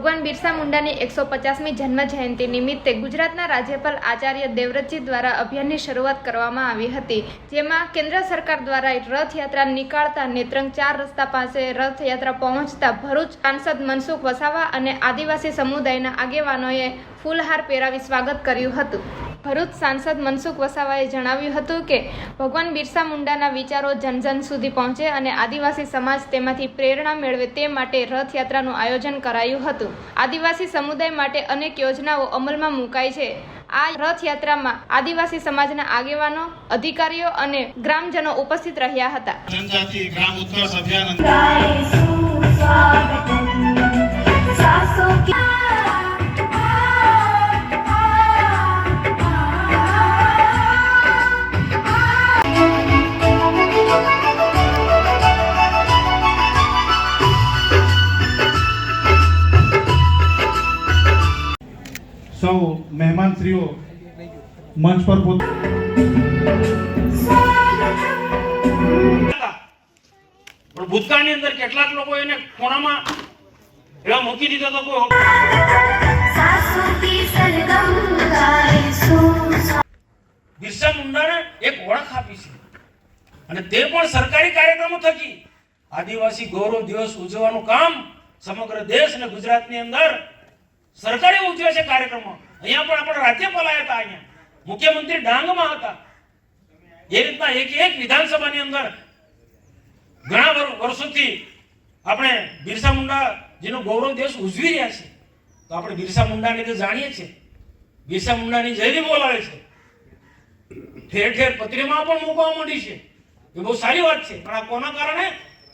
ભગવાન બિરસા મુંડાની 150મી જન્મ જયંતિ નિમિત્તે ગુજરાતના રાજ્યપાલ આચાર્ય દેવવ્રતજી દ્વારા અભિયાનની શરૂઆત કરવામાં આવી હતી, જેમાં કેન્દ્ર સરકાર દ્વારા રથયાત્રા નીકાળતા નેત્રંગ 4 રસ્તા પાસે રથયાત્રા પહોંચતા ભરૂચ સાંસદ મનસુખ વસાવા અને આદિવાસી સમુદાયના આગેવાનોએ ફૂલહાર પહેરાવી સ્વાગત કર્યું હતું। ભરૂચ સાંસદ મનસુખ વસાવાએ જણાવ્યું હતું કે ભગવાન બિરસા મુંડાના વિચારો જન જન સુધી પહોંચે અને આદિવાસી સમાજ તેમાંથી પ્રેરણા મેળવે તે માટે રથયાત્રાનું આયોજન કરાયું હતું। આદિવાસી સમુદાય માટે અનેક યોજનાઓ અમલમાં મુકાઈ છે। આ રથયાત્રામાં આદિવાસી સમાજના આગેવાનો, અધિકારીઓ અને ગ્રામજનો ઉપસ્થિત રહ્યા હતા। જનજાતિ ગ્રામ ઉત્કર્ષ અભિયાન સૌ મહેમાનશ્રીઓ મંચ પર પણ ભૂતકાળની અંદર કેટલાક લોકો એને ખૂણામાં એવા મૂકી દીધો તો બિરસા મુંડાને એક ઓળખ આપી છે અને તે પણ સરકારી કાર્યક્રમો થકી આદિવાસી ગૌરવ દિવસ ઉજવવાનું કામ સમગ્ર દેશ અને ગુજરાતની અંદર સરકારે ઉજવે છે કાર્યક્રમો। અહીંયા પણ આપણા રાજ્યપાલ આવ્યા હતા, અહીંયા મુખ્યમંત્રી ડાંગમાં હતા। એ રીતના એક વિધાનસભાની અંદર ઘણા વર્ષોથી આપણે બિરસા મુંડાજીનો ગૌરવ દિવસ ઉજવી રહ્યા છે, તો આપણે બિરસા મુંડાને તો જાણીએ છીએ, બિરસા મુંડાની જયંતી બોલાવે છે, ઠેર ઠેર પત્રિકામાં પણ મૂકવા માંડી છે, એ બહુ સારી વાત છે। પણ આ કોના કારણે?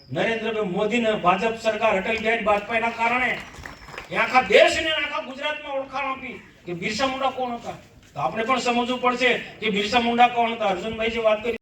નરેન્દ્રભાઈ મોદી ને ભાજપ સરકાર અટલ બિહારી વાજપેયીના કારણે આખા દેશને આખા ગુજરાતમાં ઓળખાણ આપી કે બિરસા મુંડા કોણ હતા। તો આપણે પણ સમજવું પડશે કે બિરસા મુંડા કોણ હતા। અર્જુનભાઈ જે વાત કરી